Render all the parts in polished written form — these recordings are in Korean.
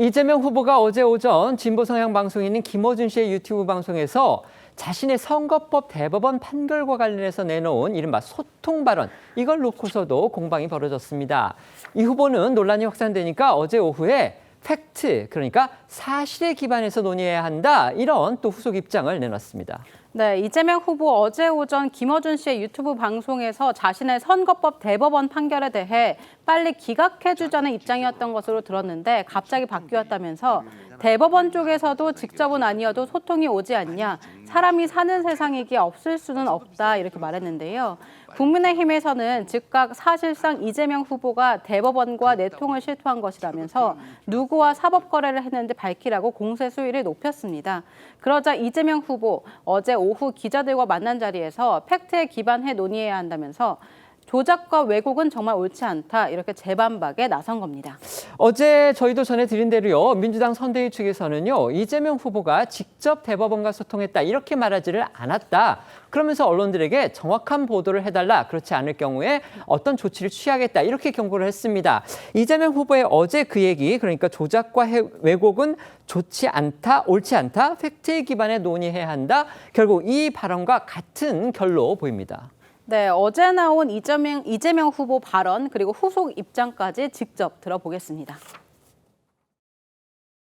이재명 후보가 어제 오전 진보 성향 방송인인 김어준 씨의 유튜브 방송에서 자신의 선거법 대법원 판결과 관련해서 내놓은 이른바 소통 발언, 이걸 놓고서도 공방이 벌어졌습니다. 이 후보는 논란이 확산되니까 어제 오후에 팩트, 그러니까 사실에 기반해서 논의해야 한다, 이런 또 후속 입장을 내놨습니다. 네, 이재명 후보 어제 오전 김어준 씨의 유튜브 방송에서 자신의 선거법 대법원 판결에 대해 빨리 기각해주자는 입장이었던 것으로 들었는데 갑자기 바뀌었다면서 대법원 쪽에서도 직접은 아니어도 소통이 오지 않냐, 사람이 사는 세상이기에 없을 수는 없다, 이렇게 말했는데요. 국민의힘에서는 즉각 사실상 이재명 후보가 대법원과 내통을 실토한 것이라면서 누구와 사법 거래를 했는지 밝히라고 공세 수위를 높였습니다. 그러자 이재명 후보 어제 오후 기자들과 만난 자리에서 팩트에 기반해 논의해야 한다면서 조작과 왜곡은 정말 옳지 않다, 이렇게 재반박에 나선 겁니다. 어제 저희도 전해드린 대로요, 민주당 선대위 측에서는요, 이재명 후보가 직접 대법원과 소통했다, 이렇게 말하지를 않았다. 그러면서 언론들에게 정확한 보도를 해달라, 그렇지 않을 경우에 어떤 조치를 취하겠다, 이렇게 경고를 했습니다. 이재명 후보의 어제 그 얘기, 그러니까 조작과 왜곡은 좋지 않다, 옳지 않다, 팩트에 기반해 논의해야 한다, 결국 이 발언과 같은 결로 보입니다. 네, 어제 나온 이재명 후보 발언 그리고 후속 입장까지 직접 들어보겠습니다.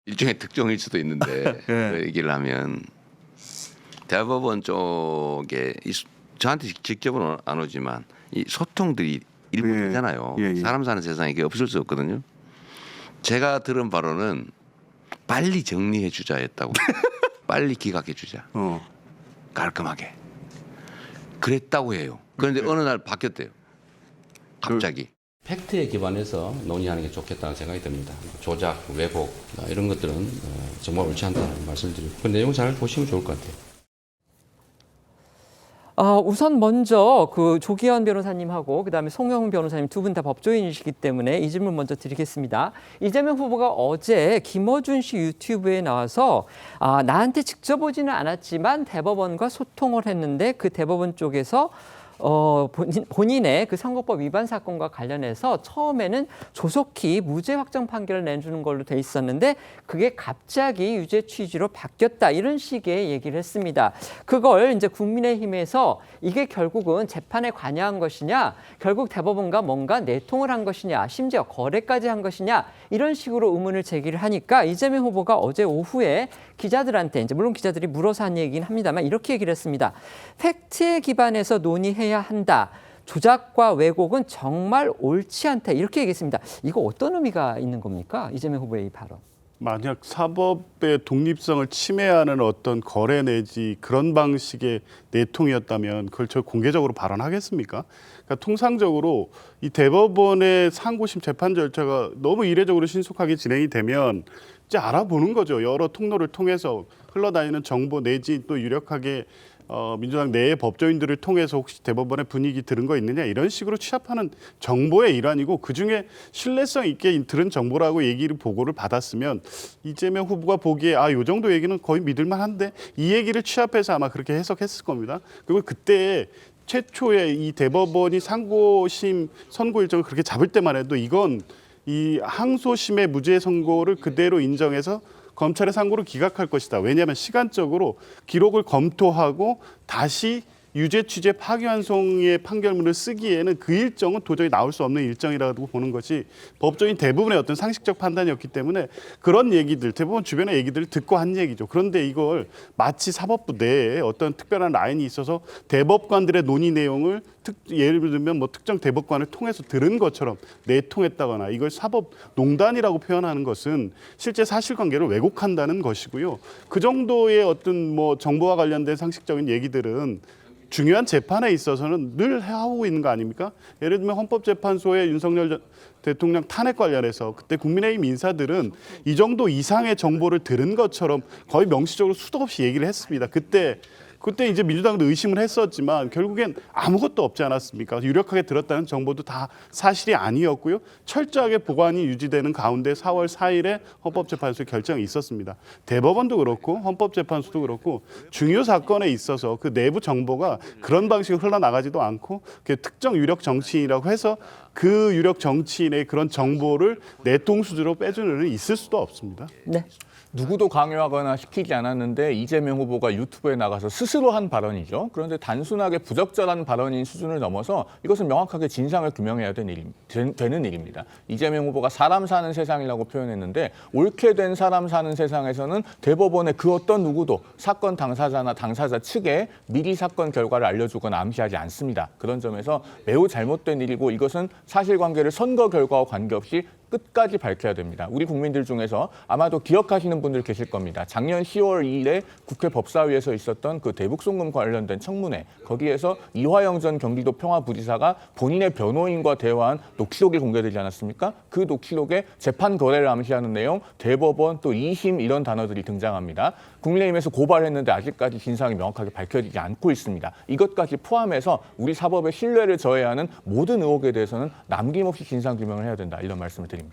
일종의 특종일 수도 있는데 네. 그 얘기를 하면 대법원 쪽에 저한테 직접은 안 오지만 이 소통들이 일부잖아요. 예. 사람 사는 세상에 이게 없을 수 없거든요. 제가 들은 바로는 빨리 정리해 주자였다고. 빨리 기각해 주자. 깔끔하게. 그랬다고 해요. 그런데 어느 날 바뀌었대요. 갑자기. 팩트에 기반해서 논의하는 게 좋겠다는 생각이 듭니다. 조작, 왜곡 이런 것들은 정말 옳지 않다는 말씀을 드리고 그 내용 잘 보시면 좋을 것 같아요. 우선 먼저 그 조기현 변호사님하고 그다음에 송영훈 변호사님 두 분 다 법조인이시기 때문에 이 질문 먼저 드리겠습니다. 이재명 후보가 어제 김어준 씨 유튜브에 나와서 나한테 직접 오지는 않았지만 대법원과 소통을 했는데 그 대법원 쪽에서 본인의 그 선거법 위반 사건과 관련해서 처음에는 조속히 무죄 확정 판결을 내주는 걸로 돼 있었는데 그게 갑자기 유죄 취지로 바뀌었다, 이런 식의 얘기를 했습니다. 그걸 이제 국민의힘에서 이게 결국은 재판에 관여한 것이냐, 결국 대법원과 뭔가 내통을 한 것이냐, 심지어 거래까지 한 것이냐, 이런 식으로 의문을 제기를 하니까 이재명 후보가 어제 오후에 기자들한테, 이제 물론 기자들이 물어서 한 얘기긴 합니다만, 이렇게 얘기를 했습니다. 팩트에 기반해서 논의해야 한다. 조작과 왜곡은 정말 옳지 않다, 이렇게 얘기했습니다. 이거 어떤 의미가 있는 겁니까? 이재명 후보의 이 발언. 만약 사법의 독립성을 침해하는 어떤 거래 내지 그런 방식의 내통이었다면 그걸 저 공개적으로 발언하겠습니까? 그러니까 통상적으로 이 대법원의 상고심 재판 절차가 너무 이례적으로 신속하게 진행이 되면 이제 알아보는 거죠. 여러 통로를 통해서 흘러다니는 정보 내지 또 유력하게 민주당 내의 법조인들을 통해서 혹시 대법원의 분위기 들은 거 있느냐, 이런 식으로 취합하는 정보의 일환이고, 그중에 신뢰성 있게 들은 정보라고 얘기를 보고를 받았으면 이재명 후보가 보기에 요 정도 얘기는 거의 믿을만한데, 이 얘기를 취합해서 아마 그렇게 해석했을 겁니다. 그리고 그때 최초에 이 대법원이 상고심 선고 일정을 그렇게 잡을 때만 해도 이건 이 항소심의 무죄 선고를 그대로 인정해서 검찰의 상고를 기각할 것이다. 왜냐하면 시간적으로 기록을 검토하고 다시 유죄 취재 파기환송의 판결문을 쓰기에는 그 일정은 도저히 나올 수 없는 일정이라고 보는 것이 법조인 대부분의 어떤 상식적 판단이었기 때문에 그런 얘기들, 대법원 주변의 얘기들을 듣고 한 얘기죠. 그런데 이걸 마치 사법부 내에 어떤 특별한 라인이 있어서 대법관들의 논의 내용을 예를 들면 뭐 특정 대법관을 통해서 들은 것처럼 내통했다거나 이걸 사법 농단이라고 표현하는 것은 실제 사실관계를 왜곡한다는 것이고요. 그 정도의 어떤 뭐 정보와 관련된 상식적인 얘기들은 중요한 재판에 있어서는 늘 해오고 있는 거 아닙니까? 예를 들면 헌법재판소의 윤석열 대통령 탄핵 관련해서 그때 국민의힘 인사들은 이 정도 이상의 정보를 들은 것처럼 거의 명시적으로 수도 없이 얘기를 했습니다. 그때 이제 민주당도 의심을 했었지만 결국엔 아무것도 없지 않았습니까? 유력하게 들었다는 정보도 다 사실이 아니었고요. 철저하게 보관이 유지되는 가운데 4월 4일에 헌법재판소의 결정이 있었습니다. 대법원도 그렇고 헌법재판소도 그렇고 중요 사건에 있어서 그 내부 정보가 그런 방식으로 흘러나가지도 않고 특정 유력 정치인이라고 해서 그 유력 정치인의 그런 정보를 내통 수준으로 빼주는 일은 있을 수도 없습니다. 네. 누구도 강요하거나 시키지 않았는데 이재명 후보가 유튜브에 나가서 스스로 한 발언이죠. 그런데 단순하게 부적절한 발언인 수준을 넘어서 이것은 명확하게 진상을 규명해야 되는 일입니다. 이재명 후보가 사람 사는 세상이라고 표현했는데 옳게 된 사람 사는 세상에서는 대법원의 그 어떤 누구도 사건 당사자나 당사자 측에 미리 사건 결과를 알려주거나 암시하지 않습니다. 그런 점에서 매우 잘못된 일이고 이것은 사실관계를 선거 결과와 관계없이 끝까지 밝혀야 됩니다. 우리 국민들 중에서 아마도 기억하시는 분들 계실 겁니다. 작년 10월 2일에 국회 법사위에서 있었던 그 대북송금 관련된 청문회, 거기에서 이화영 전 경기도 평화부지사가 본인의 변호인과 대화한 녹취록이 공개되지 않았습니까? 그 녹취록에 재판 거래를 암시하는 내용, 대법원 또 2심 이런 단어들이 등장합니다. 국민의힘에서 고발했는데 아직까지 진상이 명확하게 밝혀지지 않고 있습니다. 이것까지 포함해서 우리 사법의 신뢰를 저해야 하는 모든 의혹에 대해서는 남김없이 진상규명을 해야 된다. 이런 말씀을 드립니다.